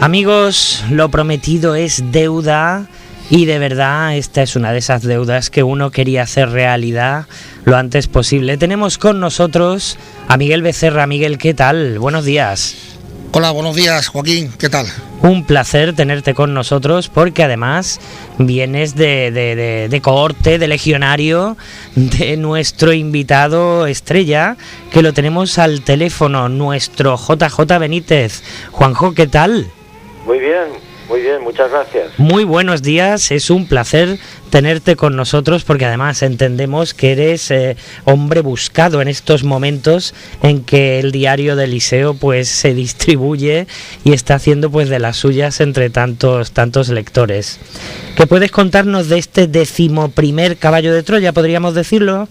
Amigos, lo prometido es deuda y de verdad esta es una de esas deudas que uno quería hacer realidad lo antes posible. Tenemos con nosotros a Miguel Becerra. Miguel, ¿qué tal? Buenos días. Hola, buenos días, Joaquín, ¿qué tal? Un placer tenerte con nosotros porque además vienes de cohorte, de legionario, de nuestro invitado estrella, que lo tenemos al teléfono, nuestro JJ Benítez. Juanjo, ¿qué tal? Muy bien, muchas gracias. Muy buenos días, es un placer tenerte con nosotros porque además entendemos que eres hombre buscado en estos momentos en que el diario de Eliseo pues se distribuye y está haciendo pues de las suyas entre tantos lectores. ¿Qué puedes contarnos de este 11º caballo de Troya, podríamos decirlo?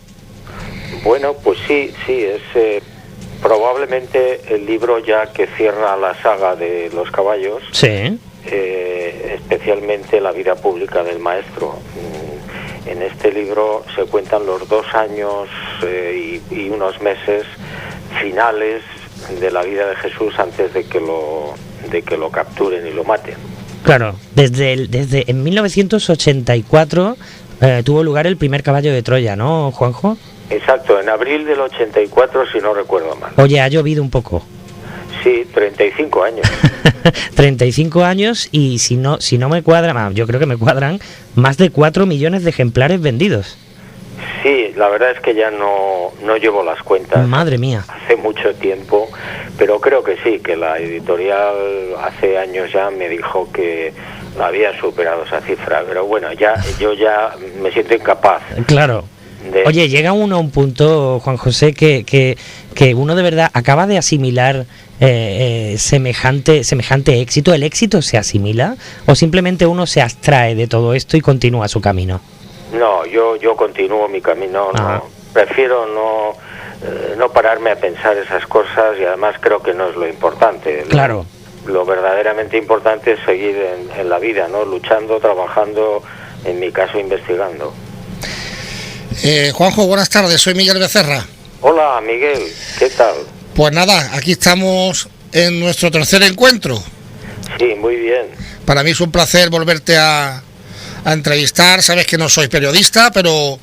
Bueno, pues sí, es probablemente el libro ya que cierra la saga de los caballos. Sí. Especialmente la vida pública del maestro. En este libro se cuentan los 2 años y unos meses finales de la vida de Jesús antes de que lo capturen y lo maten. Claro, desde en 1984 tuvo lugar el primer caballo de Troya, ¿no, Juanjo? Exacto, en abril del 84, si no recuerdo mal. Oye, ha llovido un poco. Sí, 35 años. 35 años y si no me cuadran, yo creo que me cuadran, más de 4 millones de ejemplares vendidos. Sí, la verdad es que ya no llevo las cuentas. Madre mía. Hace mucho tiempo, pero creo que sí, que la editorial hace años ya me dijo que había superado esa cifra, pero bueno, yo ya me siento incapaz. Claro. Oye, llega uno a un punto, Juan José, que uno de verdad acaba de asimilar semejante éxito. ¿El éxito se asimila o simplemente uno se abstrae de todo esto y continúa su camino? No, yo continúo mi camino. No, prefiero no pararme a pensar esas cosas y además creo que no es lo importante. Claro. Lo verdaderamente importante es seguir en la vida, ¿no? Luchando, trabajando, en mi caso investigando. Juanjo, buenas tardes, soy Miguel Becerra. Hola, Miguel, ¿qué tal? Pues nada, aquí estamos en nuestro tercer encuentro. Sí, muy bien. Para mí es un placer volverte a entrevistar. Sabes que no soy periodista, pero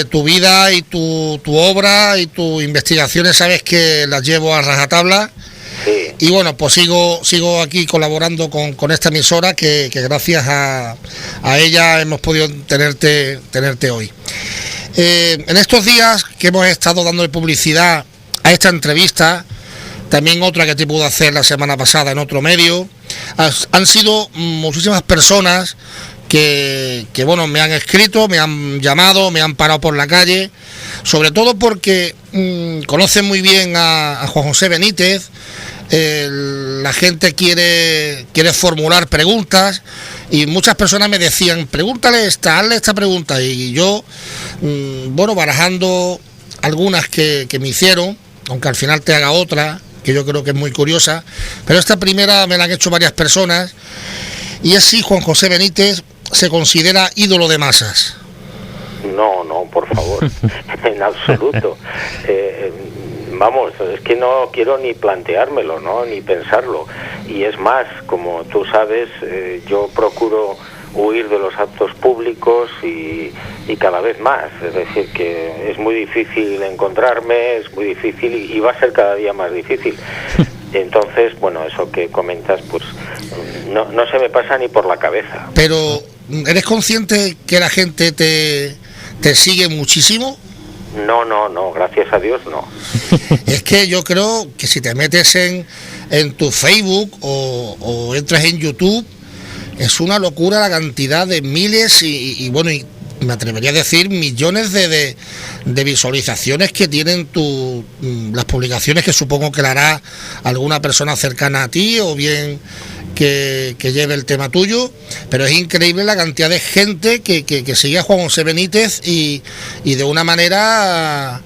tu vida y tu obra y tus investigaciones sabes que las llevo a rajatabla. Sí. Y bueno, pues sigo aquí colaborando con esta emisora que gracias a ella hemos podido tenerte hoy. En estos días que hemos estado dándole publicidad a esta entrevista, también otra que te pude hacer la semana pasada en otro medio, han sido muchísimas personas que bueno, me han escrito, me han llamado, me han parado por la calle, sobre todo porque conocen muy bien a Juan José Benítez. La gente quiere formular preguntas y muchas personas me decían, hazle esta pregunta, y yo barajando algunas que me hicieron, aunque al final te haga otra que yo creo que es muy curiosa, pero esta primera me la han hecho varias personas, y es si Juan José Benítez se considera ídolo de masas. No, por favor, en absoluto. Vamos, es que no quiero ni planteármelo, ¿no? Ni pensarlo. Y es más, como tú sabes, yo procuro huir de los actos públicos y cada vez más. Es decir, que es muy difícil encontrarme, es muy difícil y va a ser cada día más difícil. Entonces, bueno, eso que comentas, pues no se me pasa ni por la cabeza. Pero, ¿eres consciente que la gente te sigue muchísimo? No, gracias a Dios no. Es que yo creo que si te metes en tu Facebook o entras en YouTube, es una locura la cantidad de miles y me atrevería a decir millones de visualizaciones que tienen las publicaciones, que supongo que la hará alguna persona cercana a ti o bien que lleve el tema tuyo, pero es increíble la cantidad de gente que sigue a Juan José Benítez y de una manera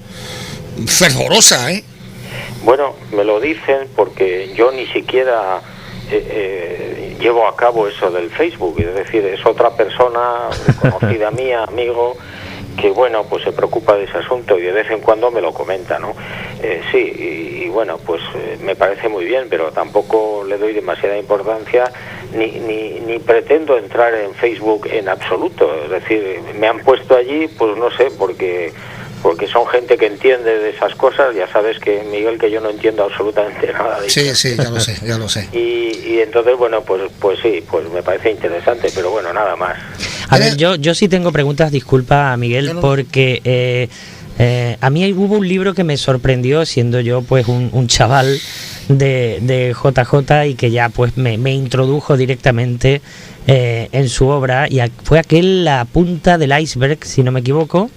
fervorosa, ¿eh? Bueno, me lo dicen porque yo ni siquiera llevo a cabo eso del Facebook, es decir, es otra persona conocida mía, amigo, bueno, pues se preocupa de ese asunto y de vez en cuando me lo comenta, ¿no? Sí, y bueno, pues me parece muy bien, pero tampoco le doy demasiada importancia ni pretendo entrar en Facebook en absoluto. Es decir, me han puesto allí, pues no sé, porque son gente que entiende de esas cosas. Ya sabes que, Miguel, que yo no entiendo absolutamente nada de eso. Sí, ya lo sé. Y entonces, bueno, pues sí, pues me parece interesante, pero bueno, nada más. A ver, yo sí tengo preguntas, disculpa, Miguel, porque a mí hubo un libro que me sorprendió, siendo yo pues un chaval de JJ, y que ya pues me introdujo directamente en su obra, y fue aquel La punta del iceberg, si no me equivoco,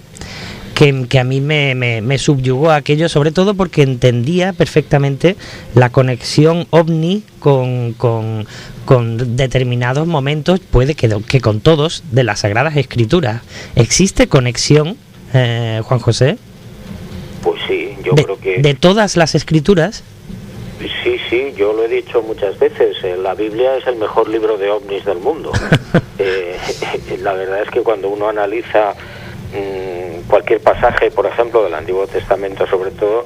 que a mí me subyugó a aquello, sobre todo porque entendía perfectamente la conexión ovni con determinados momentos, puede que con todos, de las Sagradas Escrituras. ¿Existe conexión, Juan José? Pues sí, yo creo que... ¿De todas las escrituras? Sí, yo lo he dicho muchas veces, la Biblia es el mejor libro de ovnis del mundo. La verdad es que cuando uno analiza cualquier pasaje, por ejemplo, del Antiguo Testamento sobre todo,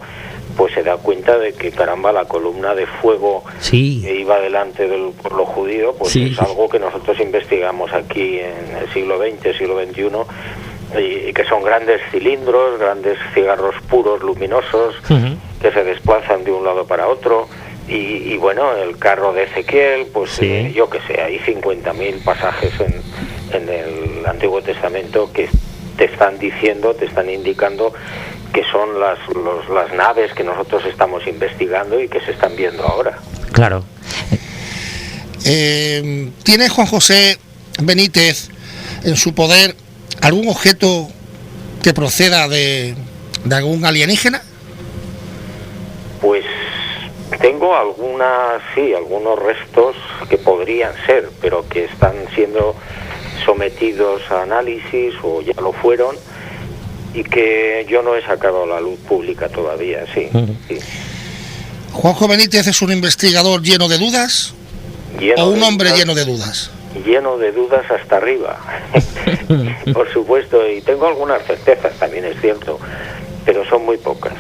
pues se da cuenta de que, caramba, la columna de fuego que iba delante del pueblo judío, pues es algo que nosotros investigamos aquí en el siglo XX, siglo XXI, y que son grandes cilindros, grandes cigarros puros, luminosos, que se desplazan de un lado para otro. Y bueno, el carro de Ezequiel, pues yo que sé, hay 50.000 pasajes en el Antiguo Testamento que te están diciendo, te están indicando que son las naves que nosotros estamos investigando y que se están viendo ahora. Claro. ¿Tiene Juan José Benítez en su poder algún objeto que proceda de algún alienígena? Pues tengo algunos restos que podrían ser, pero que están siendo sometidos a análisis, o ya lo fueron, y que yo no he sacado a la luz pública todavía. Sí. ¿Juanjo Benítez es un investigador lleno de dudas o un hombre lleno de dudas? Lleno de dudas hasta arriba. Por supuesto, y tengo algunas certezas, también es cierto, pero son muy pocas.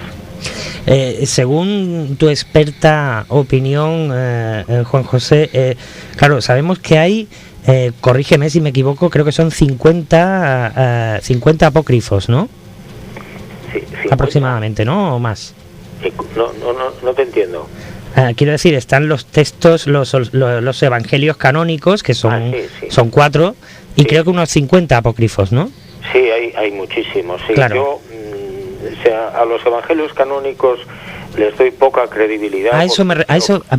Según tu experta opinión, Juan José, claro, sabemos que hay, corrígeme si me equivoco, creo que son 50 apócrifos, ¿no? Sí, aproximadamente, ¿no? ¿O más? No te entiendo. Quiero decir, están los textos, los evangelios canónicos, que son 4, y creo que unos 50 apócrifos, ¿no? Sí, hay muchísimos. Sí. Claro. Yo, a los evangelios canónicos les doy poca credibilidad.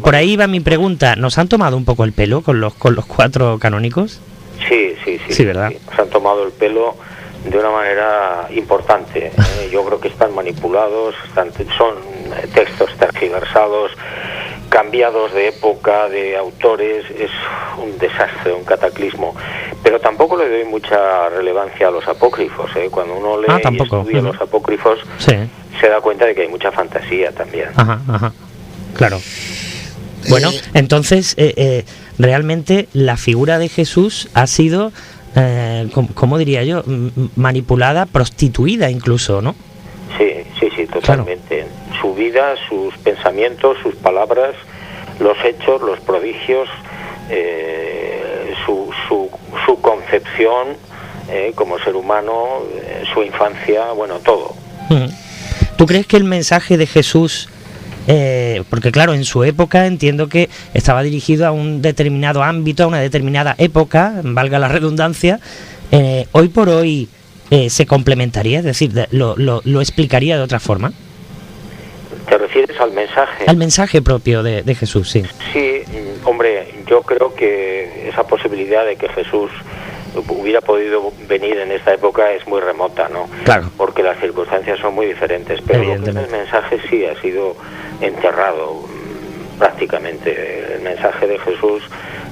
Por ahí va mi pregunta. ¿Nos han tomado un poco el pelo con los 4 canónicos? Sí, ¿verdad? Sí, nos han tomado el pelo de una manera importante. Yo creo que están manipulados, son textos tergiversados, cambiados de época, de autores. Es un desastre, un cataclismo. Pero tampoco le doy mucha relevancia a los apócrifos. Cuando uno lee y estudia los apócrifos, se da cuenta de que hay mucha fantasía también. Ajá. Claro. Bueno, entonces, realmente la figura de Jesús ha sido, ¿cómo diría yo? Manipulada, prostituida incluso, ¿no? Sí, totalmente. Claro. Su vida, sus pensamientos, sus palabras, los hechos, los prodigios, su concepción como ser humano, su infancia, bueno, todo. ¿Tú crees que el mensaje de Jesús, porque claro, en su época entiendo que estaba dirigido a un determinado ámbito, a una determinada época, valga la redundancia, hoy por hoy se complementaría, es decir, lo explicaría de otra forma? ¿Te refieres al mensaje? Al mensaje propio de Jesús, sí. Sí, hombre, yo creo que esa posibilidad de que Jesús hubiera podido venir en esta época es muy remota, ¿no? Claro. Porque las circunstancias son muy diferentes, pero el mensaje sí ha sido enterrado prácticamente. El mensaje de Jesús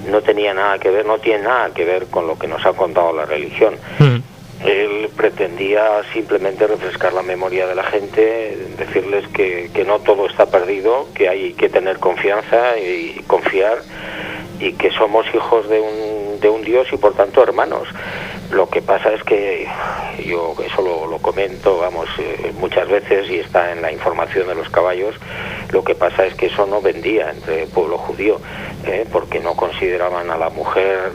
no tiene nada que ver con lo que nos ha contado la religión. Él pretendía simplemente refrescar la memoria de la gente, decirles que no todo está perdido, que hay que tener confianza y confiar, y que somos hijos de un Dios y por tanto hermanos. Lo que pasa es que yo eso lo comento, vamos, muchas veces, y está en la información de los caballos. Lo que pasa es que eso no vendía entre el pueblo judío, porque no consideraban a la mujer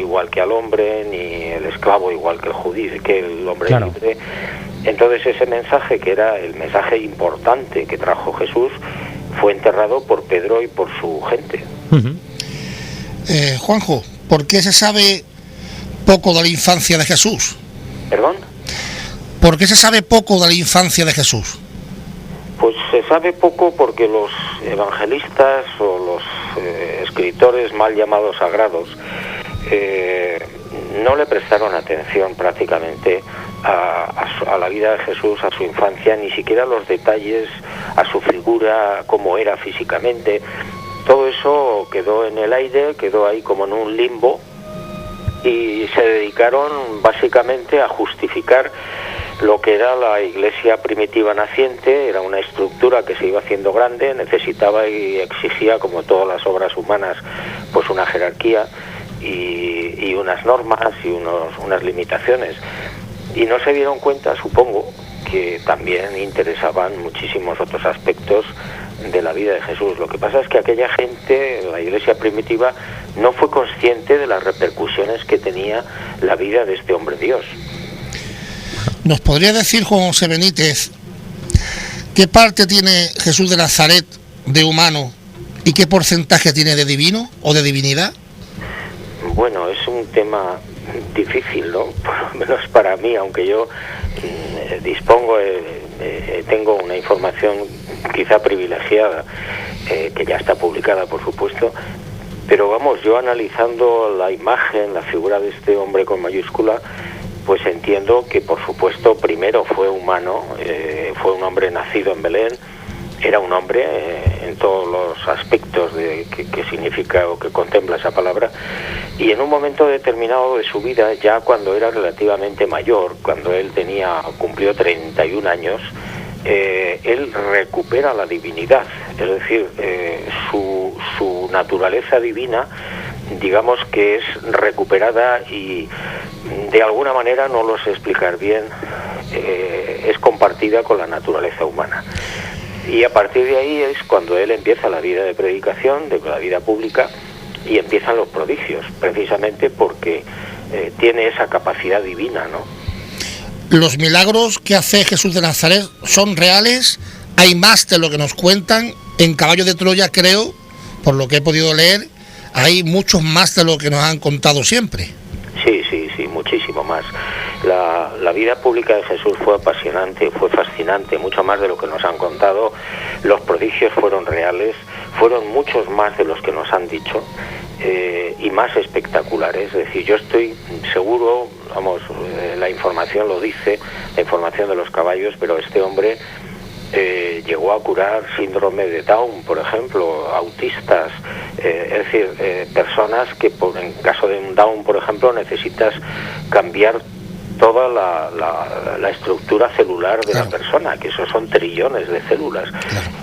igual que al hombre, ni el esclavo igual que el judío, que el hombre libre. Entonces ese mensaje, que era el mensaje importante que trajo Jesús, fue enterrado por Pedro y por su gente. Juanjo, ¿por qué se sabe poco de la infancia de Jesús? ¿Perdón? ¿Por qué se sabe poco de la infancia de Jesús? Pues se sabe poco porque los evangelistas o los escritores mal llamados sagrados no le prestaron atención prácticamente a la vida de Jesús, a su infancia, ni siquiera los detalles, a su figura, cómo era físicamente. Todo eso quedó en el aire, quedó ahí como en un limbo, y se dedicaron básicamente a justificar lo que era la iglesia primitiva naciente. Era una estructura que se iba haciendo grande, necesitaba y exigía, como todas las obras humanas, pues una jerarquía y unas normas y unas limitaciones. Y no se dieron cuenta, supongo, que también interesaban muchísimos otros aspectos de la vida de Jesús. Lo que pasa es que aquella gente, la iglesia primitiva, no fue consciente de las repercusiones que tenía la vida de este hombre Dios. ¿Nos podría decir, Juan José Benítez, qué parte tiene Jesús de Nazaret de humano y qué porcentaje tiene de divino o de divinidad? Bueno, es un tema difícil, ¿no? Por lo menos para mí, aunque yo dispongo, tengo una información quizá privilegiada, que ya está publicada, por supuesto, pero vamos, yo analizando la imagen, la figura de este hombre con mayúscula, pues entiendo que, por supuesto, primero fue humano, fue un hombre nacido en Belén, era un hombre en todos los aspectos de que significa o que contempla esa palabra, y en un momento determinado de su vida, ya cuando era relativamente mayor, cuando él cumplió 31 años, él recupera la divinidad, es decir, su naturaleza divina, digamos que es recuperada y de alguna manera, no lo sé explicar bien, es compartida con la naturaleza humana. Y a partir de ahí es cuando él empieza la vida de predicación, de la vida pública, y empiezan los prodigios, precisamente porque tiene esa capacidad divina, ¿no? ¿Los milagros que hace Jesús de Nazaret son reales? ¿Hay más de lo que nos cuentan? En Caballo de Troya, creo, por lo que he podido leer, hay muchos más de lo que nos han contado siempre. Sí, muchísimo más. La vida pública de Jesús fue apasionante, fue fascinante, mucho más de lo que nos han contado. Los prodigios fueron reales, fueron muchos más de los que nos han dicho, y más espectaculares. Es decir, yo estoy seguro, vamos, la información lo dice, la información de los caballos, pero este hombre llegó a curar síndrome de Down, por ejemplo, autistas, es decir, personas que en caso de un Down, por ejemplo, necesitas cambiar toda la estructura celular de la persona, que eso son trillones de células.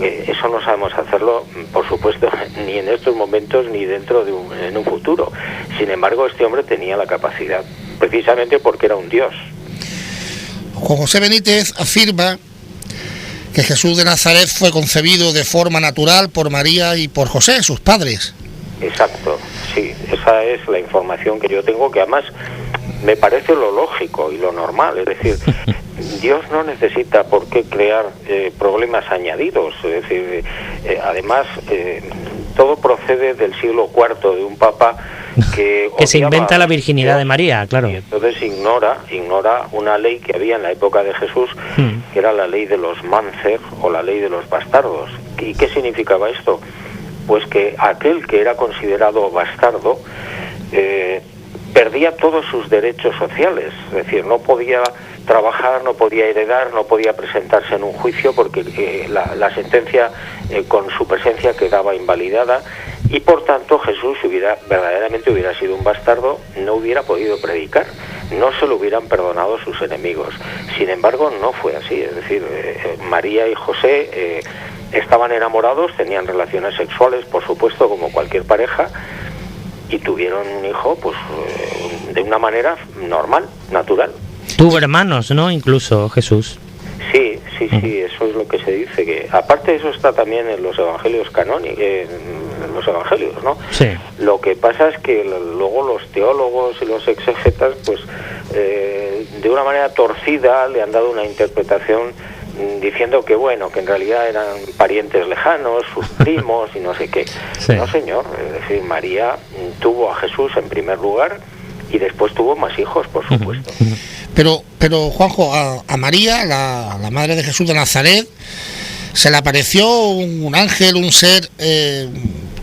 Eso no sabemos hacerlo, por supuesto, ni en estos momentos ni dentro en un futuro. Sin embargo, este hombre tenía la capacidad, precisamente porque era un dios. Juan José Benítez afirma que Jesús de Nazaret fue concebido de forma natural por María y por José, sus padres. Exacto, sí, esa es la información que yo tengo, que además me parece lo lógico y lo normal. Es decir, Dios no necesita por qué crear problemas añadidos. Es decir, además, todo procede del siglo IV, de un papa que se inventa la virginidad de María, claro. Y entonces ignora una ley que había en la época de Jesús, que era la ley de los Máncer o la ley de los bastardos. ¿Y qué significaba esto? Pues que aquel que era considerado bastardo perdía todos sus derechos sociales, es decir, no podía trabajar, no podía heredar, no podía presentarse en un juicio porque la sentencia con su presencia quedaba invalidada, y por tanto Jesús, si verdaderamente hubiera sido un bastardo, no hubiera podido predicar, no se lo hubieran perdonado sus enemigos. Sin embargo, no fue así, es decir, María y José estaban enamorados, tenían relaciones sexuales, por supuesto, como cualquier pareja, y tuvieron un hijo, pues de una manera normal, natural. Tuvo hermanos, ¿no? Incluso Jesús. Sí, eso es lo que se dice, que aparte eso está también en los evangelios canónicos, en los evangelios, ¿no? Sí. Lo que pasa es que luego los teólogos y los exégetas, pues de una manera torcida le han dado una interpretación diciendo que bueno, que en realidad eran parientes lejanos, sus primos y no sé qué. Sí. No, señor, es decir, María tuvo a Jesús en primer lugar y después tuvo más hijos, por supuesto. Pero Juanjo, a María, la madre de Jesús de Nazaret, se le apareció un ángel, un ser,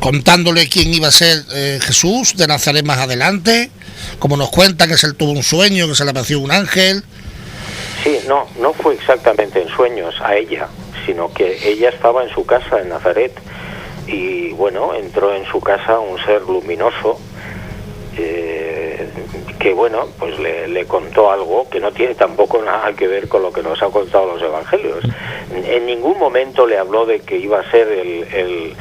contándole quién iba a ser Jesús de Nazaret más adelante, como nos cuentan que él tuvo un sueño, que se le apareció un ángel. Sí, no fue exactamente en sueños a ella, sino que ella estaba en su casa en Nazaret y bueno, entró en su casa un ser luminoso que bueno, pues le contó algo que no tiene tampoco nada que ver con lo que nos han contado los evangelios. En ningún momento le habló de que iba a ser el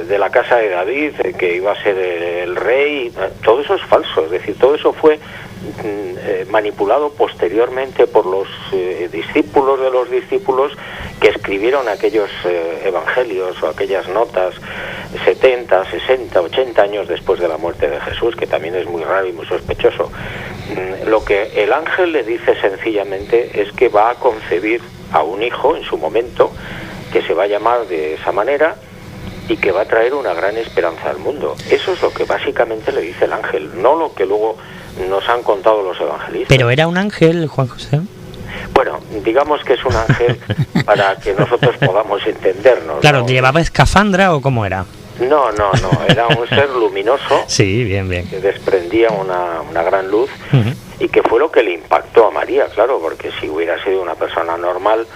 de la casa de David, que iba a ser el rey. Todo eso es falso, es decir, todo eso fue manipulado posteriormente por los discípulos de los discípulos que escribieron aquellos evangelios o aquellas notas 70, 60, 80 años después de la muerte de Jesús, que también es muy raro y muy sospechoso. Lo que el ángel le dice sencillamente es que va a concebir a un hijo en su momento, que se va a llamar de esa manera y que va a traer una gran esperanza al mundo. Eso es lo que básicamente le dice el ángel, no lo que luego nos han contado los evangelistas. ¿Pero era un ángel, Juan José? Bueno, digamos que es un ángel para que nosotros podamos entendernos. Claro, ¿no? ¿llevaba escafandra o cómo era? No, era un ser luminoso. Sí, bien. Que desprendía una gran luz y que fue lo que le impactó a María, claro, porque si hubiera sido una persona normal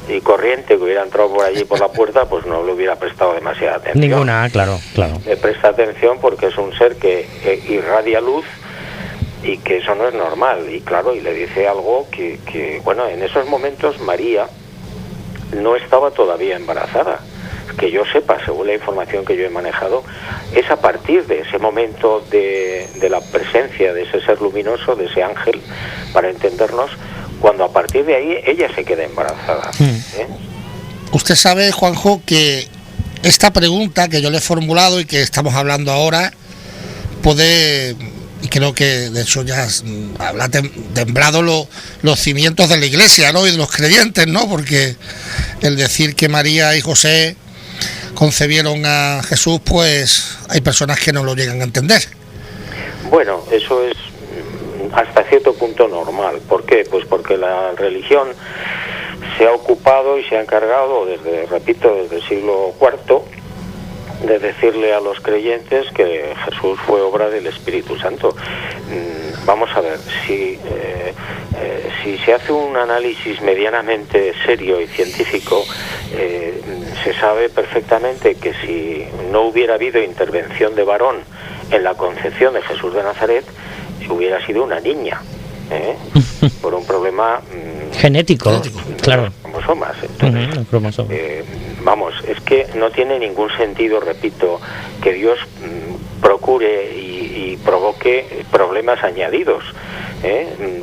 y corriente que hubiera entrado por allí por la puerta, pues no le hubiera prestado demasiada atención. Ninguna, claro. Le presta atención porque es un ser que irradia luz y que eso no es normal, y claro, y le dice algo que bueno, en esos momentos María no estaba todavía embarazada, que yo sepa, según la información que yo he manejado. Es a partir de ese momento de la presencia de ese ser luminoso, de ese ángel, para entendernos, cuando a partir de ahí ella se queda embarazada. Usted sabe, Juanjo, que esta pregunta que yo le he formulado y que estamos hablando ahora puede, y creo que de hecho ya habrá temblado los cimientos de la Iglesia, ¿no? Y de los creyentes, ¿no? Porque el decir que María y José concebieron a Jesús, pues hay personas que no lo llegan a entender. Bueno, eso es hasta cierto punto normal. ¿Por qué? Pues porque la religión se ha ocupado y se ha encargado desde el siglo IV de decirle a los creyentes que Jesús fue obra del Espíritu Santo. Vamos a ver, si se hace un análisis medianamente serio y científico, se sabe perfectamente que si no hubiera habido intervención de varón en la concepción de Jesús de Nazaret, hubiera sido una niña, por un problema genético, claro, cromosomas. Entonces, vamos, es que no tiene ningún sentido, repito, que Dios procure y provoque problemas añadidos,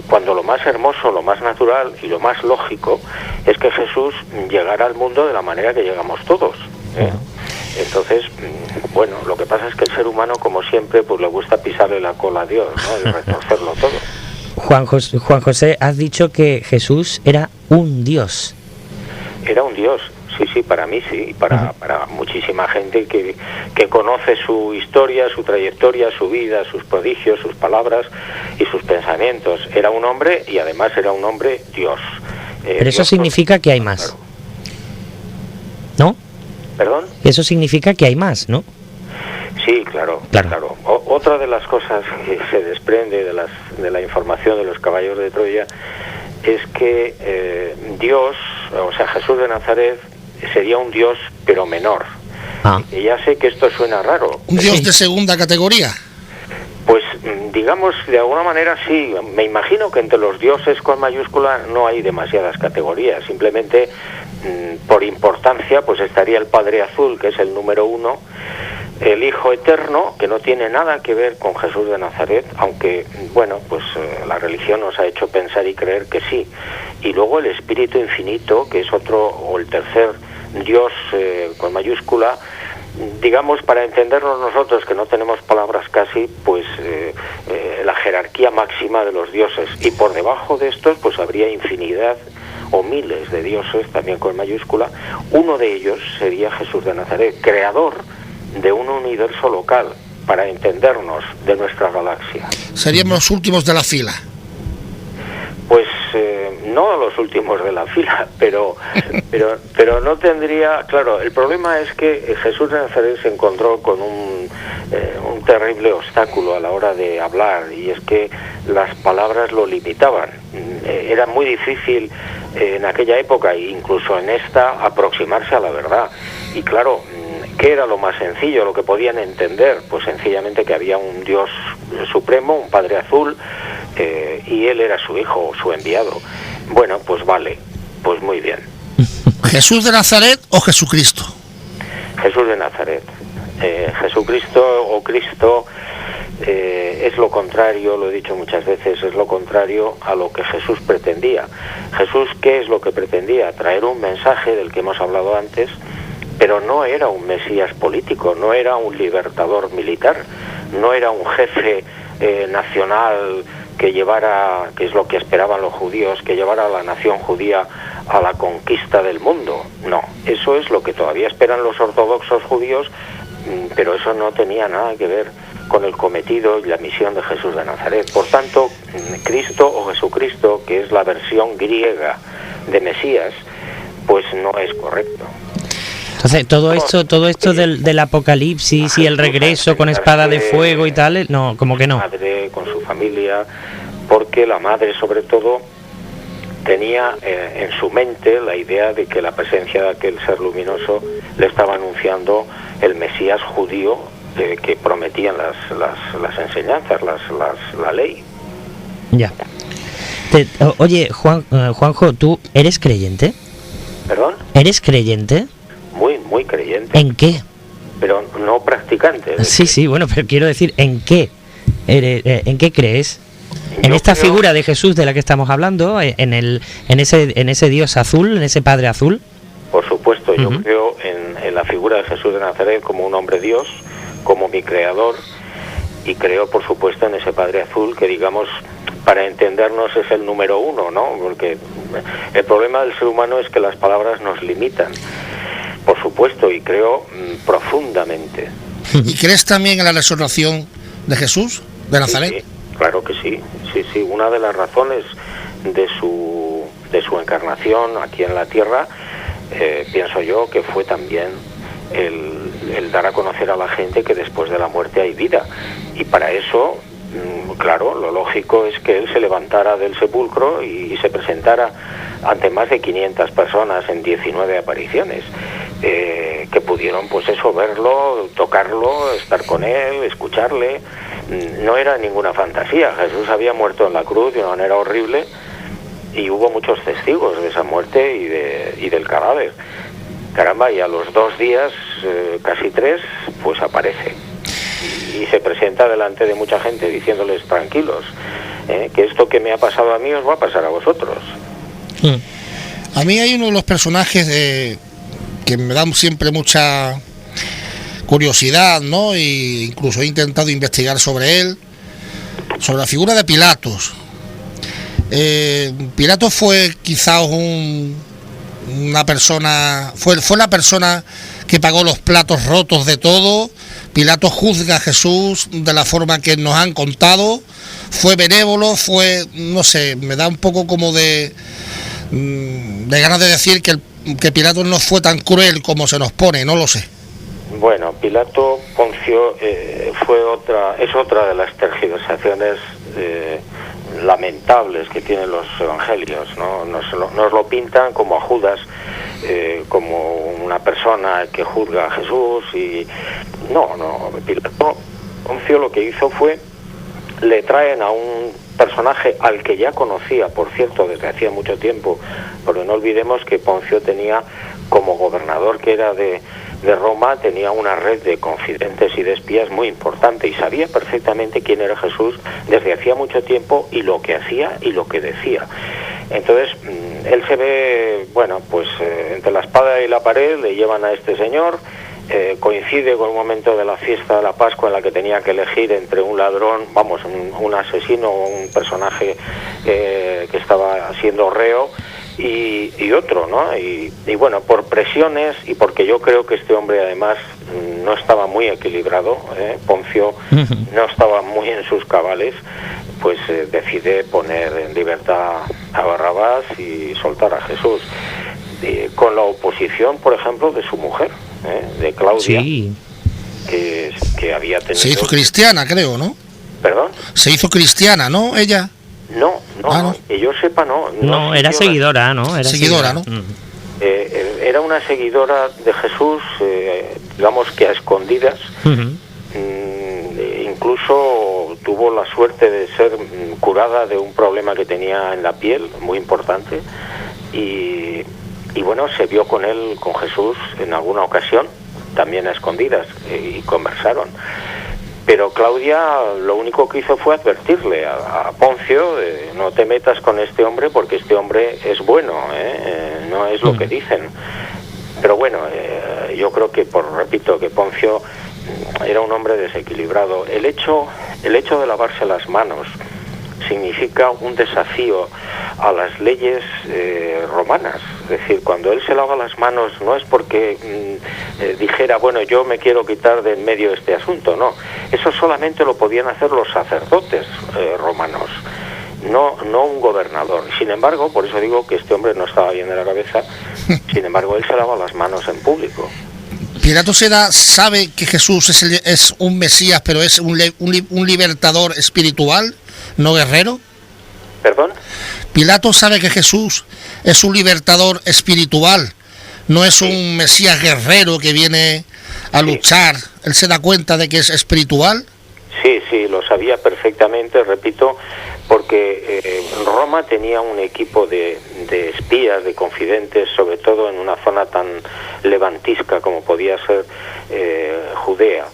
cuando lo más hermoso, lo más natural y lo más lógico es que Jesús llegara al mundo de la manera que llegamos todos. Entonces, bueno, lo que pasa es que el ser humano, como siempre, pues le gusta pisarle la cola a Dios, ¿no? Y retorcerlo todo. Juan José, has dicho que Jesús era un Dios. Era un Dios, sí, para mí sí, y para muchísima gente que conoce su historia, su trayectoria, su vida, sus prodigios, sus palabras y sus pensamientos. Era un hombre y además era un hombre Dios. Pero eso significa que hay más, claro. ¿No? ¿Perdón? Eso significa que hay más, ¿no? Sí, claro. Otra de las cosas que se desprende de la información de los caballeros de Troya es que Dios, o sea, Jesús de Nazaret, sería un Dios pero menor. Y ya sé que esto suena raro. ¿Un Dios de segunda categoría? Pues digamos, de alguna manera sí. Me imagino que entre los dioses con mayúscula no hay demasiadas categorías. Simplemente por importancia pues estaría el Padre Azul, que es el número 1, el Hijo Eterno, que no tiene nada que ver con Jesús de Nazaret, aunque, bueno, pues la religión nos ha hecho pensar y creer que sí. Y luego el Espíritu Infinito, que es otro, o el tercer Dios con mayúscula, digamos, para entendernos nosotros, que no tenemos palabras casi, pues la jerarquía máxima de los dioses. Y por debajo de estos, pues habría infinidad o miles de dioses, también con mayúscula. Uno de ellos sería Jesús de Nazaret, creador de un universo local, para entendernos, de nuestra galaxia. Seríamos los últimos de la fila. Pues no los últimos de la fila, pero no tendría... Claro, el problema es que Jesús de Nazaret se encontró con un terrible obstáculo a la hora de hablar, y es que las palabras lo limitaban. Era muy difícil en aquella época, e incluso en esta, aproximarse a la verdad. Y claro, ¿qué era lo más sencillo, lo que podían entender? Pues sencillamente que había un Dios supremo, un Padre Azul, y él era su hijo, su enviado. Bueno, pues vale, pues muy bien. ¿Jesús de Nazaret o Jesucristo? Jesús de Nazaret. Jesucristo o Cristo es lo contrario, lo he dicho muchas veces, es lo contrario a lo que Jesús pretendía. Jesús, ¿qué es lo que pretendía? Traer un mensaje del que hemos hablado antes, pero no era un Mesías político, no era un libertador militar, no era un jefe nacional que llevara, que es lo que esperaban los judíos, que llevara a la nación judía a la conquista del mundo. No, eso es lo que todavía esperan los ortodoxos judíos, pero eso no tenía nada que ver con el cometido y la misión de Jesús de Nazaret. Por tanto, Cristo o Jesucristo, que es la versión griega de Mesías, pues no es correcto. Entonces, todo esto del apocalipsis y el regreso con espada de fuego y tal, no, como que no. Madre con su familia, porque la madre sobre todo tenía en su mente la idea de que la presencia de aquel ser luminoso le estaba anunciando el Mesías judío que prometían las enseñanzas, la ley. Ya. Oye, Juanjo, ¿tú eres creyente? ¿Perdón? ¿Eres creyente? Muy creyente. ¿En qué? Pero no practicante. Sí, bueno, pero quiero decir, ¿en qué? ¿En qué crees? En Yo esta creo... figura de Jesús de la que estamos hablando, en ese Dios azul, en ese Padre azul. Por supuesto, yo creo en la figura de Jesús de Nazaret como un hombre Dios, como mi creador, y creo, por supuesto, en ese Padre azul que, digamos, para entendernos es el número uno, ¿no? Porque el problema del ser humano es que las palabras nos limitan. Por supuesto, y creo profundamente. ¿Y crees también en la resurrección de Jesús de Nazaret? Sí, claro que sí. Sí. Una de las razones de su encarnación aquí en la tierra, pienso yo, que fue también el dar a conocer a la gente que después de la muerte hay vida. Y para eso, claro, lo lógico es que él se levantara del sepulcro y se presentara ante más de 500 personas en 19 apariciones, que pudieron, pues eso, verlo, tocarlo, estar con él, escucharle. No era ninguna fantasía. Jesús había muerto en la cruz de una manera horrible y hubo muchos testigos de esa muerte y del cadáver. Caramba, y a los 2 días, casi 3, pues aparece y se presenta delante de mucha gente diciéndoles: tranquilos, que esto que me ha pasado a mí os va a pasar a vosotros. A mí hay uno de los personajes que me dan siempre mucha curiosidad, ¿no? E incluso he intentado investigar sobre él, sobre la figura de Pilatos. Pilatos fue quizás una persona, fue la persona que pagó los platos rotos de todo. Pilatos juzga a Jesús de la forma que nos han contado, fue benévolo, no sé, me da un poco como de ganas de decir que Pilatos no fue tan cruel como se nos pone, no lo sé. Bueno, Pilato, Poncio, es otra de las tergiversaciones lamentables que tienen los evangelios, ¿no? Nos lo pintan como a Judas, como una persona que juzga a Jesús, y no, Pilato, Poncio lo que hizo fue, le traen a un personaje al que ya conocía, por cierto, desde hacía mucho tiempo, porque no olvidemos que Poncio tenía como gobernador, que era de de Roma tenía una red de confidentes y de espías muy importante y sabía perfectamente quién era Jesús desde hacía mucho tiempo y lo que hacía y lo que decía. Entonces, él se ve, bueno, pues entre la espada y la pared, le llevan a este señor, coincide con el momento de la fiesta de la Pascua en la que tenía que elegir entre un ladrón, vamos, un asesino o un personaje que estaba siendo reo, y otro, ¿no? Y bueno, por presiones y porque yo creo que este hombre además no estaba muy equilibrado, Poncio no estaba muy en sus cabales, pues decide poner en libertad a Barrabás y soltar a Jesús, con la oposición, por ejemplo, de su mujer, de Claudia, Sí. que había tenido... Se hizo cristiana, creo, ¿no? ¿Perdón? Se hizo cristiana, ¿no? Ella. No, No. que yo sepa, no. No, era seguidora, ¿no? Era Seguidora, ¿no? Era una seguidora de Jesús, digamos que a escondidas. Incluso tuvo la suerte de ser curada de un problema que tenía en la piel, muy importante. Y bueno, se vio con él, con Jesús, en alguna ocasión, también a escondidas, y conversaron. Pero Claudia lo único que hizo fue advertirle a Poncio, no te metas con este hombre porque este hombre es bueno, no es lo que dicen. Pero bueno, yo creo que, repito, que Poncio era un hombre desequilibrado. El hecho de lavarse las manos significa un desafío a las leyes romanas. Es decir, cuando él se lava las manos no es porque dijera, bueno, yo me quiero quitar de en medio este asunto, no. Eso solamente lo podían hacer los sacerdotes romanos, no un gobernador. Sin embargo, por eso digo que este hombre no estaba bien de la cabeza, sin embargo, él se lava las manos en público. Pilato sabe que Jesús es un Mesías, pero es un libertador espiritual, no guerrero. ¿Perdón? Pilato sabe que Jesús es un libertador espiritual, no es un Mesías guerrero que viene a luchar. ¿Él se da cuenta de que es espiritual? Sí, lo sabía perfectamente, repito, porque Roma tenía un equipo de espías, de confidentes, sobre todo en una zona tan levantisca como podía ser Judea.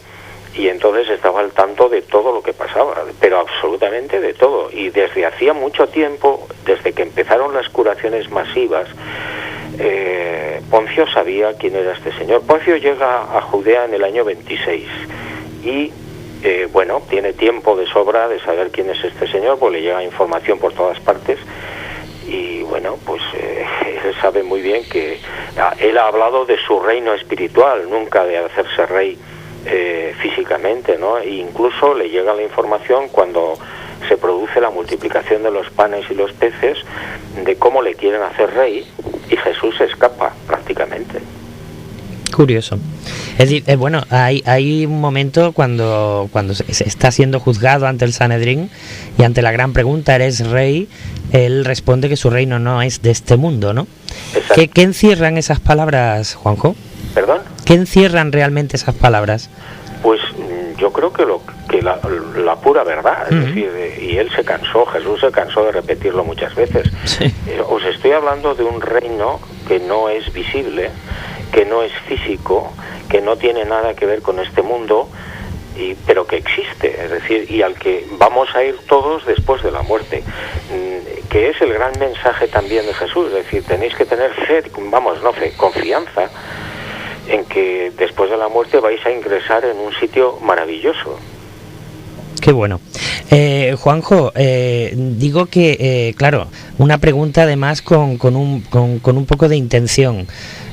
Y entonces estaba al tanto de todo lo que pasaba, pero absolutamente de todo. Y desde hacía mucho tiempo, desde que empezaron las curaciones masivas, Poncio sabía quién era este señor. Poncio llega a Judea en el año 26 y, bueno, tiene tiempo de sobra de saber quién es este señor, pues le llega información por todas partes. Y bueno, pues él sabe muy bien que él ha hablado de su reino espiritual, nunca de hacerse rey físicamente, ¿no? E incluso le llega la información cuando se produce la multiplicación de los panes y los peces de cómo le quieren hacer rey, y Jesús se escapa prácticamente. Curioso. Es decir, bueno, hay un momento cuando se está siendo juzgado ante el Sanedrín y ante la gran pregunta, ¿eres rey? Él responde que su reino no es de este mundo, ¿no? ¿Qué encierran esas palabras, Juanjo? ¿Perdón? ¿Qué encierran realmente esas palabras? Pues yo creo que la pura verdad, es decir, y él se cansó, Jesús se cansó de repetirlo muchas veces. Sí. Os estoy hablando de un reino que no es visible, que no es físico, que no tiene nada que ver con este mundo, pero que existe, es decir, y al que vamos a ir todos después de la muerte, que es el gran mensaje también de Jesús. Es decir, tenéis que tener fe, confianza en que después de la muerte vais a ingresar en un sitio maravilloso. Qué bueno. Juanjo, digo que, claro, una pregunta además con un poco de intención.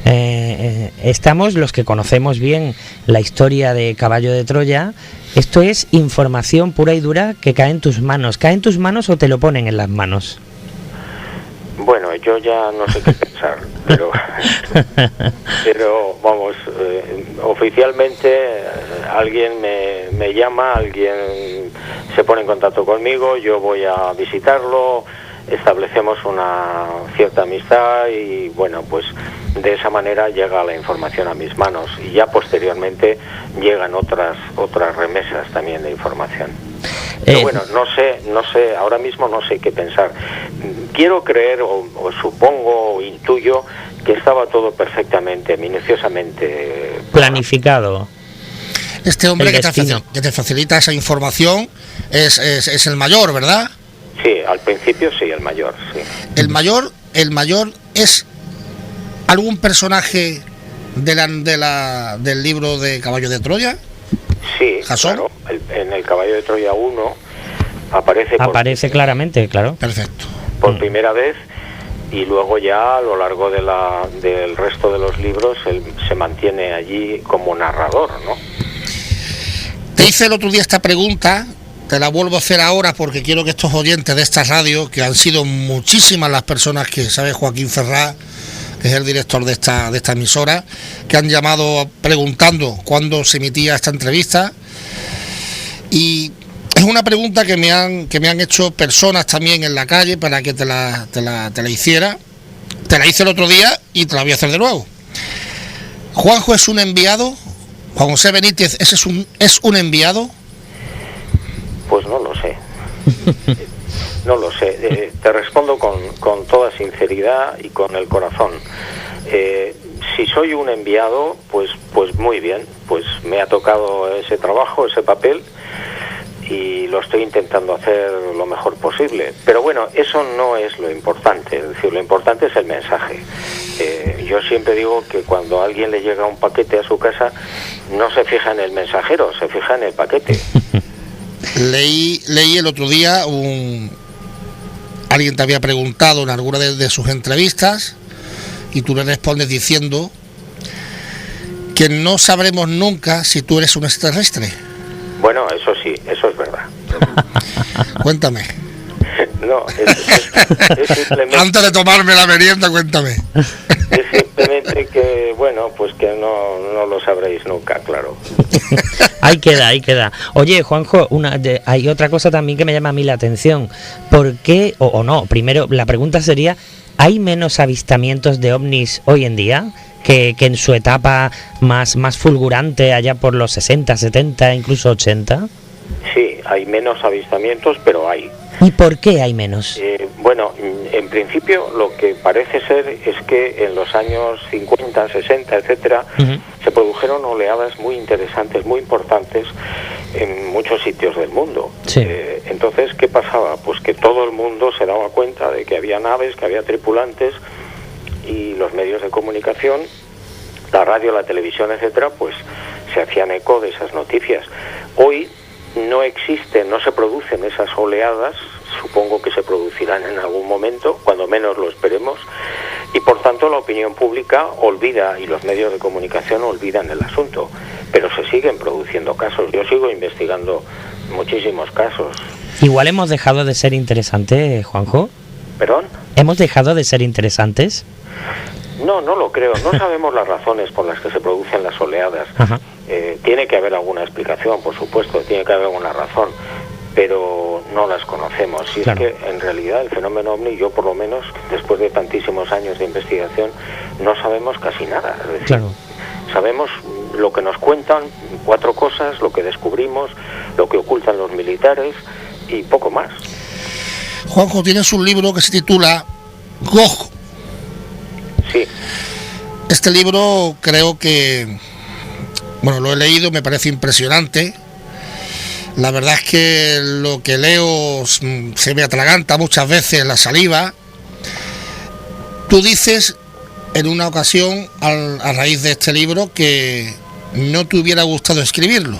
Estamos los que conocemos bien la historia de Caballo de Troya. Esto es información pura y dura que cae en tus manos. ¿Cae en tus manos o te lo ponen en las manos? Bueno, yo ya no sé qué pensar, pero vamos, oficialmente alguien me llama, alguien se pone en contacto conmigo, yo voy a visitarlo, establecemos una cierta amistad y bueno, pues de esa manera llega la información a mis manos y ya posteriormente llegan otras remesas también de información. Pero bueno, no sé, ahora mismo no sé qué pensar. Quiero creer o supongo o intuyo que estaba todo perfectamente, minuciosamente planificado. Este hombre El destino. que te facilita esa información es el mayor, ¿verdad? Sí, al principio sí, el mayor, sí. El mayor es algún personaje del libro de Caballo de Troya. Sí, ¿Jasón? claro. En el Caballo de Troya 1 aparece claramente, claro. Perfecto. Por primera vez, y luego ya a lo largo del resto de los libros él se mantiene allí como narrador, ¿no? Te hice el otro día esta pregunta, te la vuelvo a hacer ahora porque quiero que estos oyentes de esta radio, que han sido muchísimas las personas que sabe Joaquín Ferrá, que es el director de esta emisora, que han llamado preguntando cuándo se emitía esta entrevista, y es una pregunta que me han hecho personas también en la calle para que te la hiciera. Te la hice el otro día y te la voy a hacer de nuevo. ¿Juanjo es un enviado? ¿Juan José Benítez es un enviado? Pues no lo sé. No lo sé. Te respondo con toda sinceridad y con el corazón. Si soy un enviado, pues muy bien. Pues me ha tocado ese trabajo, ese papel, y lo estoy intentando hacer lo mejor posible. Pero bueno, eso no es lo importante. Es decir, lo importante es el mensaje. Yo siempre digo que cuando a alguien le llega un paquete a su casa, no se fija en el mensajero, se fija en el paquete. Leí el otro día alguien te había preguntado en alguna de sus entrevistas y tú le respondes diciendo que no sabremos nunca si tú eres un extraterrestre. Bueno, eso sí, eso es verdad. Cuéntame. No, es simplemente... Antes de tomarme la merienda, cuéntame. Es simplemente que, bueno, pues que no lo sabréis nunca, claro. Ahí queda. Oye, Juanjo, hay otra cosa también que me llama a mí la atención. ¿Por qué, o no? Primero, la pregunta sería, ¿hay menos avistamientos de ovnis hoy en día que en su etapa más fulgurante, allá por los 60, 70, incluso 80? Sí, hay menos avistamientos, pero hay. ¿Y por qué hay menos? Bueno, en principio lo que parece ser es que en los años 50, 60, etcétera, se produjeron oleadas muy interesantes, muy importantes en muchos sitios del mundo. Sí. Entonces, ¿qué pasaba? Pues que todo el mundo se daba cuenta de que había naves, que había tripulantes, y los medios de comunicación, la radio, la televisión, etcétera, pues se hacían eco de esas noticias. Hoy no se producen esas oleadas, supongo que se producirán en algún momento, cuando menos lo esperemos, y por tanto la opinión pública olvida y los medios de comunicación olvidan el asunto, pero se siguen produciendo casos. Yo sigo investigando muchísimos casos. Igual hemos dejado de ser interesantes, Juanjo. ¿Perdón? ¿Hemos dejado de ser interesantes? No lo creo. No sabemos las razones por las que se producen las oleadas. Tiene que haber alguna explicación, por supuesto, tiene que haber alguna razón, pero no las conocemos. Y claro, es que en realidad el fenómeno ovni, yo por lo menos, después de tantísimos años de investigación, no sabemos casi nada. Es decir, claro, sabemos lo que nos cuentan, 4 cosas, lo que descubrimos, lo que ocultan los militares y poco más. Juanjo, tienes un libro que se titula Gog. Sí. Este libro creo que, bueno, lo he leído, me parece impresionante. La verdad es que lo que leo se me atraganta muchas veces la saliva. Tú dices en una ocasión, a raíz de este libro, que no te hubiera gustado escribirlo.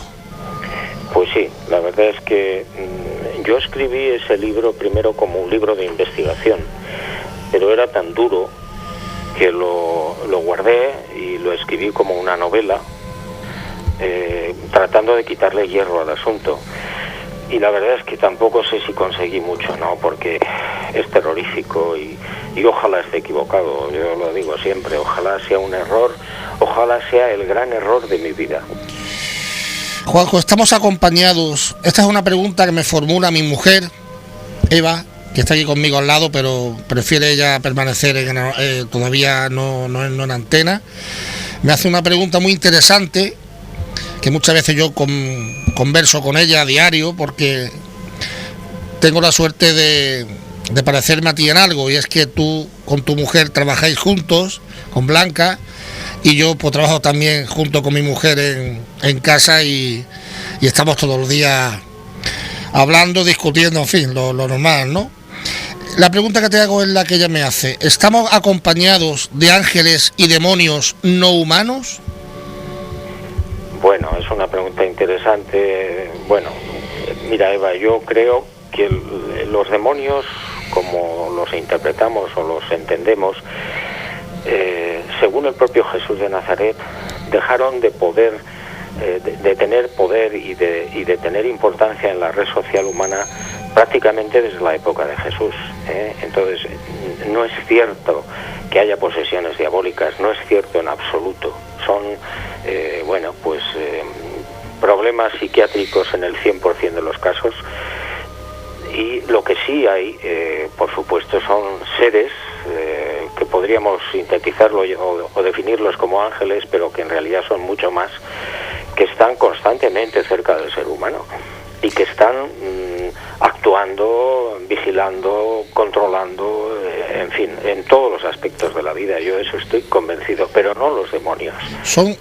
Pues sí, la verdad es que yo escribí ese libro primero como un libro de investigación, pero era tan duro que lo guardé y lo escribí como una novela, tratando de quitarle hierro al asunto. Y la verdad es que tampoco sé si conseguí mucho, ¿no? Porque es terrorífico y ojalá esté equivocado. Yo lo digo siempre, ojalá sea un error, ojalá sea el gran error de mi vida. Juanjo, estamos acompañados. Esta es una pregunta que me formula mi mujer, Eva, que está aquí conmigo al lado, pero prefiere ella permanecer todavía no en antena. Me hace una pregunta muy interesante, que muchas veces yo converso con ella a diario, porque tengo la suerte de parecerme a ti en algo, y es que tú con tu mujer trabajáis juntos, con Blanca, y yo pues trabajo también junto con mi mujer en casa y estamos todos los días hablando, discutiendo, en fin, lo normal, ¿no? La pregunta que te hago es la que ella me hace. ¿Estamos acompañados de ángeles y demonios no humanos? Bueno, es una pregunta interesante. Bueno, mira, Eva, yo creo que los demonios, como los interpretamos o los entendemos, según el propio Jesús de Nazaret, dejaron de poder, de tener poder y de tener importancia en la red social humana prácticamente desde la época de Jesús. Entonces, no es cierto que haya posesiones diabólicas, no es cierto en absoluto. Son, problemas psiquiátricos en el 100% de los casos. Y lo que sí hay, por supuesto, son seres que podríamos sintetizarlo o definirlos como ángeles, pero que en realidad son mucho más, que están constantemente cerca del ser humano y que están actuando, vigilando, controlando, en fin, en todos los aspectos de la vida. Yo eso estoy convencido, pero no los demonios. Son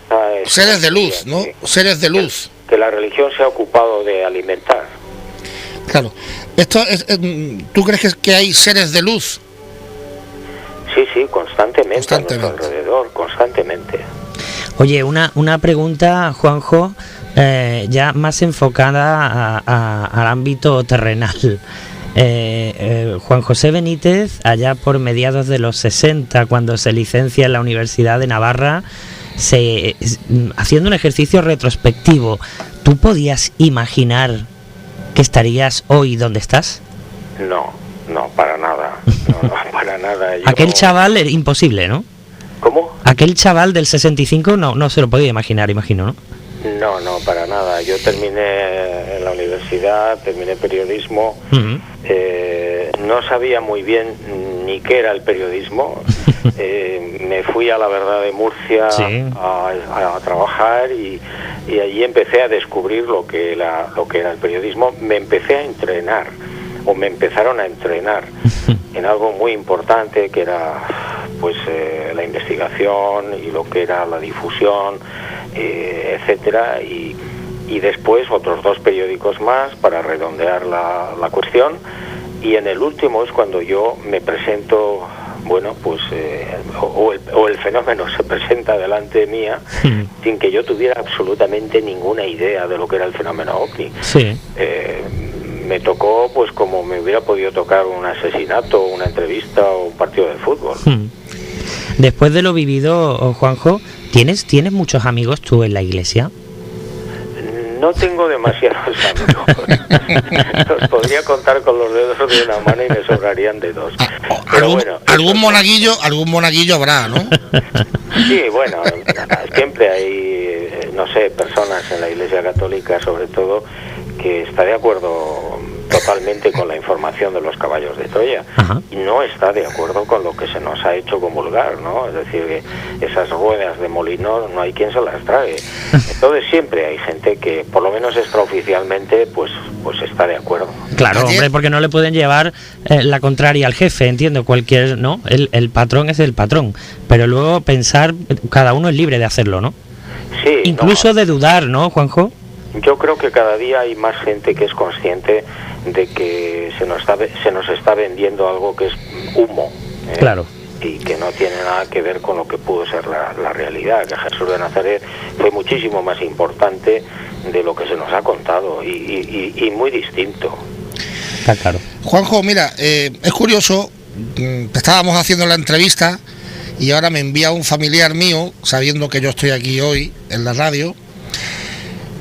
seres de luz, ¿no? Seres de luz. Que la religión se ha ocupado de alimentar. Claro. ¿Tú crees que hay seres de luz? Sí, constantemente. A nuestro alrededor, constantemente. Oye, una pregunta, Juanjo, ya más enfocada al ámbito terrenal. Juan José Benítez, allá por mediados de los 60, cuando se licencia en la Universidad de Navarra, haciendo un ejercicio retrospectivo, ¿tú podías imaginar que estarías hoy donde estás? No, para nada. No, para nada. Aquel chaval era imposible, ¿no? ¿Cómo? Aquel chaval del 65 no se lo podía imaginar, imagino, ¿no? No, para nada. Yo terminé en la universidad, terminé periodismo. Uh-huh. No sabía muy bien ni qué era el periodismo. Me fui a La Verdad de Murcia, sí, a trabajar y allí empecé a descubrir lo que era el periodismo. Me empecé a entrenar, o me empezaron a entrenar en algo muy importante, que era pues la investigación y lo que era la difusión, etcétera, y después otros 2 periódicos más para redondear la cuestión, y en el último es cuando yo me presento, bueno, pues o el fenómeno se presenta delante mía sin que yo tuviera absolutamente ninguna idea de lo que era el fenómeno OVNI. Sí. Me tocó pues como me hubiera podido tocar un asesinato, una entrevista o un partido de fútbol. Después de lo vivido, Juanjo, ¿tienes muchos amigos tú en la iglesia? No tengo demasiados amigos. Los podría contar con los dedos de una mano y me sobrarían de 2. Pero bueno, algún monaguillo habrá, ¿no? Sí, bueno, siempre hay, no sé, personas en la Iglesia Católica, sobre todo, que está de acuerdo totalmente con la información de los caballos de Troya. Ajá. Y no está de acuerdo con lo que se nos ha hecho comulgar, ¿no? Es decir, que esas ruedas de molino no hay quien se las trague. Entonces siempre hay gente que, por lo menos extraoficialmente, pues está de acuerdo. Claro, hombre, porque no le pueden llevar la contraria al jefe, entiendo, cualquier, ¿no? El patrón es el patrón, pero luego pensar, cada uno es libre de hacerlo, ¿no? Sí. Incluso de dudar, ¿no, Juanjo? Yo creo que cada día hay más gente que es consciente de que se nos está vendiendo algo que es humo. Claro. Y que no tiene nada que ver con lo que pudo ser la realidad, que Jesús de Nazaret fue muchísimo más importante de lo que se nos ha contado y muy distinto. Está claro. Juanjo, mira, es curioso, estábamos haciendo la entrevista y ahora me envía un familiar mío, sabiendo que yo estoy aquí hoy en la radio.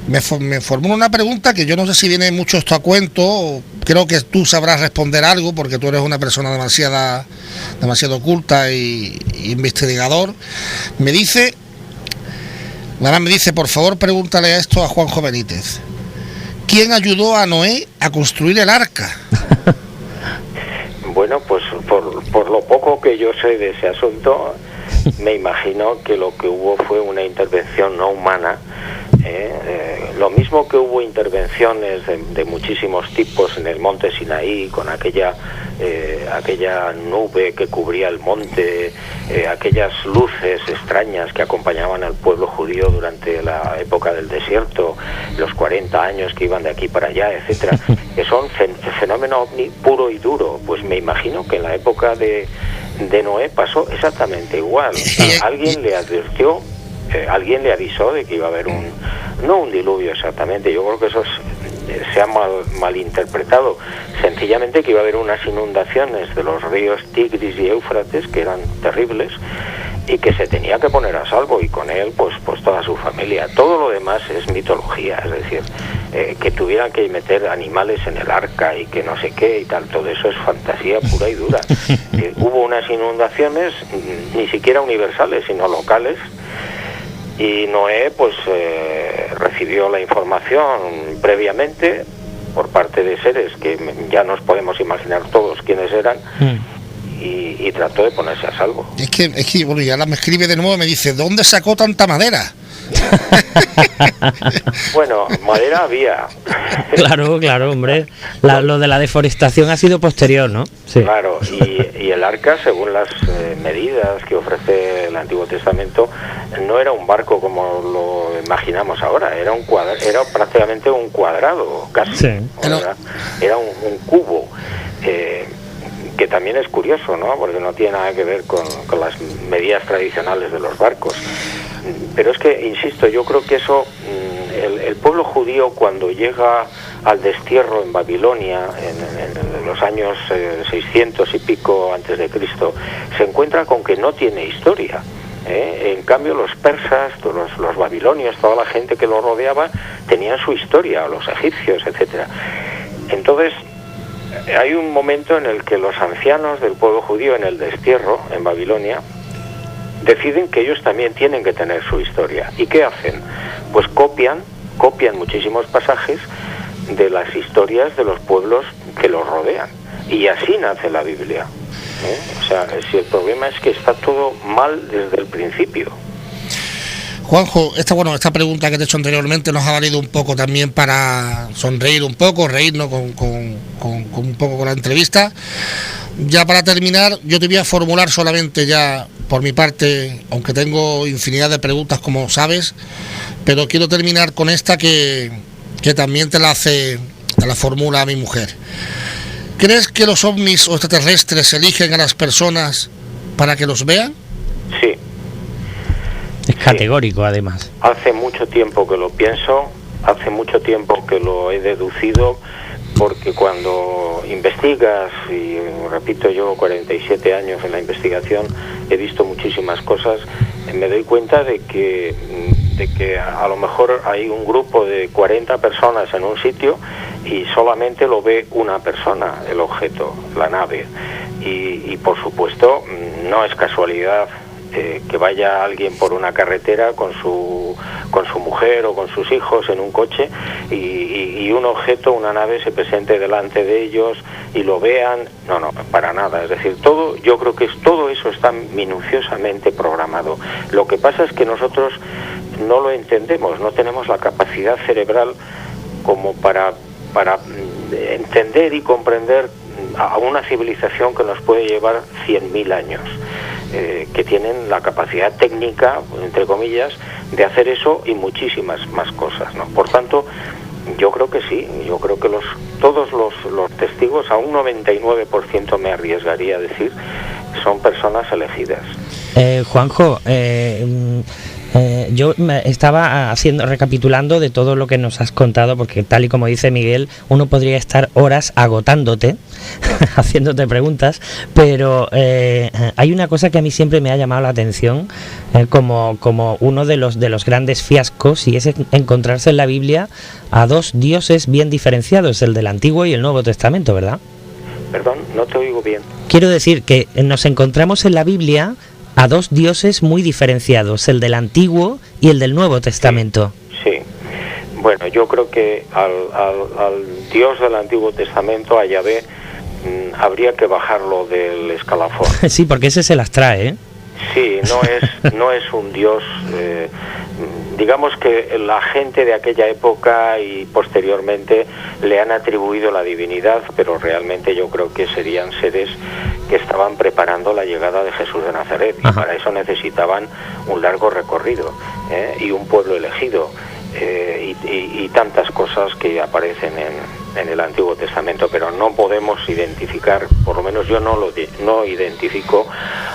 Me formuló una pregunta que yo no sé si viene mucho esto a cuento, creo que tú sabrás responder algo porque tú eres una persona demasiado culta y investigador. Me dice, por favor, pregúntale esto a Juanjo Benítez. ¿Quién ayudó a Noé a construir el arca? Bueno, pues por lo poco que yo sé de ese asunto, me imagino que lo que hubo fue una intervención no humana. lo mismo que hubo intervenciones de muchísimos tipos en el monte Sinaí, con aquella nube que cubría el monte, aquellas luces extrañas que acompañaban al pueblo judío durante la época del desierto, los 40 años que iban de aquí para allá, etcétera, que son fenómeno ovni puro y duro. Pues me imagino que en la época de Noé pasó exactamente igual. Alguien le advirtió, alguien le avisó de que iba a haber no un diluvio exactamente, yo creo que eso se ha malinterpretado, sencillamente que iba a haber unas inundaciones de los ríos Tigris y Éufrates que eran terribles y que se tenía que poner a salvo, y con él pues toda su familia. Todo lo demás es mitología, es decir, que tuvieran que meter animales en el arca y que no sé qué y tal, todo eso es fantasía pura y dura. Hubo unas inundaciones ni siquiera universales sino locales, y Noé pues recibió la información previamente por parte de seres que ya nos podemos imaginar todos quiénes eran, y trató de ponerse a salvo. Es que bueno, ya me escribe de nuevo y me dice, ¿dónde sacó tanta madera? Bueno, madera había. Claro, hombre. Lo de la deforestación ha sido posterior, ¿no? Sí. Claro, y el arca, según las medidas que ofrece el Antiguo Testamento, no era un barco como lo imaginamos ahora, era prácticamente un cuadrado, casi. Sí. Era un cubo. Que también es curioso, ¿no? Porque no tiene nada que ver con las medidas tradicionales de los barcos. Pero es que, insisto, yo creo que eso, el pueblo judío cuando llega al destierro en Babilonia, en los años 600 y pico antes de Cristo, se encuentra con que no tiene historia. En cambio, los persas, los babilonios, toda la gente que lo rodeaba, tenían su historia, los egipcios, etcétera. Entonces, hay un momento en el que los ancianos del pueblo judío en el destierro, en Babilonia, deciden que ellos también tienen que tener su historia. ¿Y qué hacen? Pues copian muchísimos pasajes de las historias de los pueblos que los rodean. Y así nace la Biblia. O sea, si el problema es que está todo mal desde el principio. Juanjo, esta pregunta que te he hecho anteriormente nos ha valido un poco también para sonreír un poco, reírnos con un poco con la entrevista. Ya para terminar, yo te voy a formular solamente ya por mi parte, aunque tengo infinidad de preguntas como sabes, pero quiero terminar con esta que también te la formula mi mujer. ¿Crees que los ovnis o extraterrestres eligen a las personas para que los vean? Sí. Es categórico, además. Hace mucho tiempo que lo pienso, hace mucho tiempo que lo he deducido, porque cuando investigas, y repito, llevo 47 años en la investigación, he visto muchísimas cosas, me doy cuenta de que a lo mejor hay un grupo de 40 personas en un sitio y solamente lo ve una persona, el objeto, la nave. Y por supuesto, no es casualidad que vaya alguien por una carretera con su mujer o con sus hijos en un coche y un objeto, una nave, se presente delante de ellos y lo vean. No, para nada. Es decir, yo creo que todo eso está minuciosamente programado. Lo que pasa es que nosotros no lo entendemos, no tenemos la capacidad cerebral como para entender y comprender a una civilización que nos puede llevar 100.000 años. Que tienen la capacidad técnica, entre comillas, de hacer eso y muchísimas más cosas, ¿no? Por tanto, yo creo que sí, yo creo que todos los testigos, a un 99% me arriesgaría a decir, son personas elegidas. Juanjo, yo estaba recapitulando de todo lo que nos has contado, porque tal y como dice Miguel, uno podría estar horas agotándote, haciéndote preguntas, pero hay una cosa que a mí siempre me ha llamado la atención, como uno de los grandes fiascos, y es encontrarse en la Biblia a dos dioses bien diferenciados, el del Antiguo y el Nuevo Testamento, ¿verdad? Perdón, no te oigo bien. Quiero decir que nos encontramos en la Biblia a dos dioses muy diferenciados, el del Antiguo y el del Nuevo Testamento. Sí. Bueno, yo creo que al Dios del Antiguo Testamento, a Yahvé, habría que bajarlo del escalafón. Sí, porque ese se las trae, ¿eh? Sí, no es un Dios digamos que la gente de aquella época y posteriormente le han atribuido la divinidad, pero realmente yo creo que serían seres que estaban preparando la llegada de Jesús de Nazaret. Ajá. Y para eso necesitaban un largo recorrido, y un pueblo elegido, y tantas cosas que aparecen en el Antiguo Testamento, pero no podemos identificar, por lo menos yo no identifico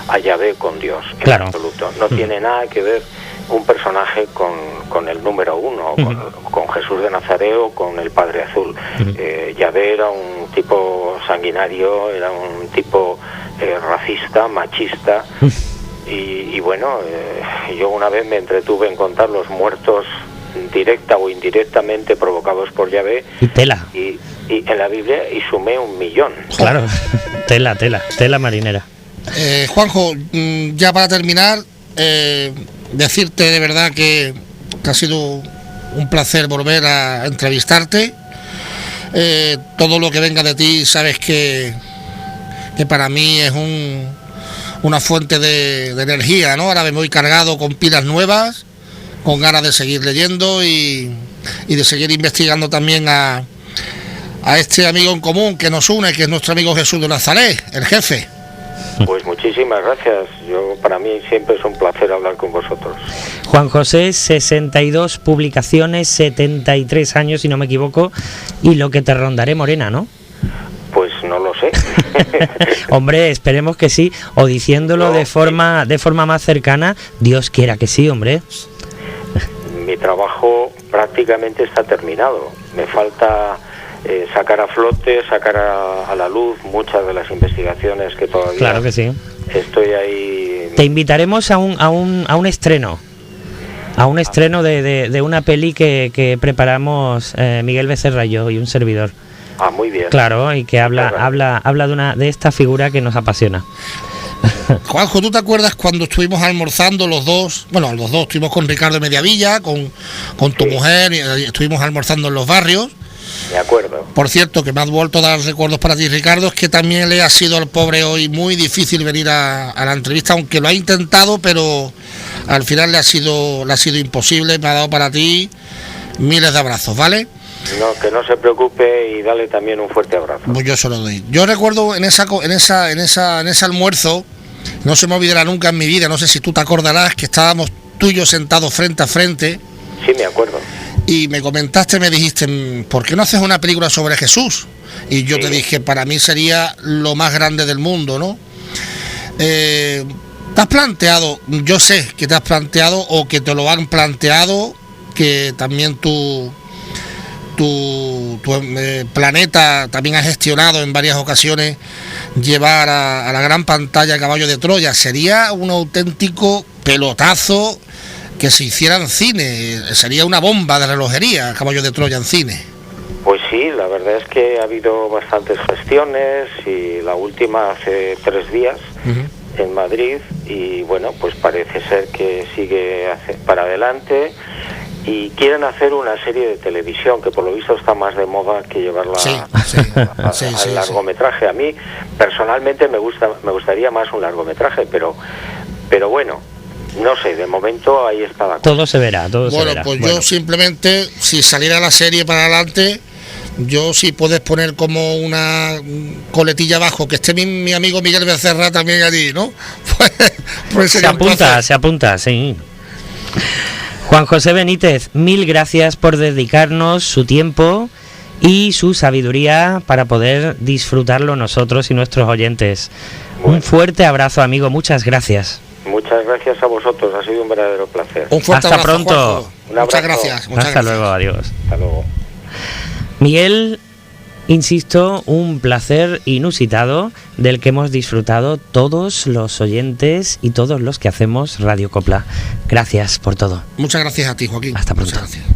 a Yahvé con Dios, en absoluto. No tiene nada que ver un personaje con el número uno, con Jesús de Nazaret o con el Padre Azul. Yahvé era un tipo sanguinario, era un tipo racista, machista, y bueno, yo una vez me entretuve en contar los muertos directa o indirectamente provocados por Yahvé, y tela, y en la Biblia, y sumé 1.000.000. Claro, tela marinera. Juanjo, ya para terminar, decirte de verdad que ha sido un placer volver a entrevistarte. Todo lo que venga de ti, sabes que para mí es una fuente de energía, ¿no? Ahora me voy cargado con pilas nuevas, con ganas de seguir leyendo y de seguir investigando también a este amigo en común que nos une, que es nuestro amigo Jesús de Nazaret, el jefe. Pues muchísimas gracias. Para mí siempre es un placer hablar con vosotros. Juan José, 62 publicaciones, 73 años, si no me equivoco, y lo que te rondaré, Morena, ¿no? Pues no lo sé. Hombre, esperemos que sí, o diciéndolo de forma más cercana, Dios quiera que sí, hombre. Mi trabajo prácticamente está terminado. Me falta sacar a flote, sacar a la luz muchas de las investigaciones que todavía... Claro que sí. Estoy ahí... Te invitaremos a un estreno. A un estreno de una peli que preparamos Miguel Becerra y yo y un servidor. Ah, muy bien. Claro, y que habla de esta figura que nos apasiona. Juanjo, ¿tú te acuerdas cuando estuvimos almorzando los dos? Bueno, los dos estuvimos con Ricardo Mediavilla, con tu mujer, y estuvimos almorzando en los barrios. De acuerdo. Por cierto, que me has vuelto a dar recuerdos para ti, Ricardo, es que también le ha sido al pobre hoy muy difícil venir a la entrevista, aunque lo ha intentado, pero al final le ha sido imposible. Me ha dado para ti miles de abrazos, ¿vale? No, que no se preocupe y dale también un fuerte abrazo. Pues yo se lo doy. Yo recuerdo en ese almuerzo, no se me olvidará nunca en mi vida, no sé si tú te acordarás, que estábamos tú y yo sentados frente a frente. Sí, me acuerdo. Y me comentaste, me dijiste, ¿por qué no haces una película sobre Jesús? Y yo te dije, para mí sería lo más grande del mundo, ¿no? Te has planteado, yo sé que te has planteado o que te lo han planteado, que también tu planeta también ha gestionado en varias ocasiones llevar a la gran pantalla Caballo de Troya. Sería un auténtico pelotazo que se hiciera en cine, sería una bomba de relojería Caballo de Troya en cine. Pues sí, la verdad es que ha habido bastantes gestiones, y la última hace 3 días en Madrid, y bueno, pues parece ser que sigue para adelante, y quieren hacer una serie de televisión que por lo visto está más de moda que llevarla al largometraje. A mí personalmente me gustaría más un largometraje, pero bueno, no sé, de momento ahí está la cosa. Todo se verá, todo se verá. Pues yo simplemente, si saliera la serie para adelante, yo si puedes poner como una coletilla abajo, que esté mi amigo Miguel Becerra también allí, ¿no? Pues se apunta, sí. Juan José Benítez, 1000 gracias por dedicarnos su tiempo y su sabiduría para poder disfrutarlo nosotros y nuestros oyentes. Bueno. Un fuerte abrazo, amigo, muchas gracias. Muchas gracias a vosotros, ha sido un verdadero placer. Un fuerte Hasta abrazo, pronto. Muchas gracias. Hasta luego, adiós. Hasta luego. Miguel, insisto, un placer inusitado del que hemos disfrutado todos los oyentes y todos los que hacemos Radio Copla. Gracias por todo. Muchas gracias a ti, Joaquín. Hasta pronto. Muchas gracias.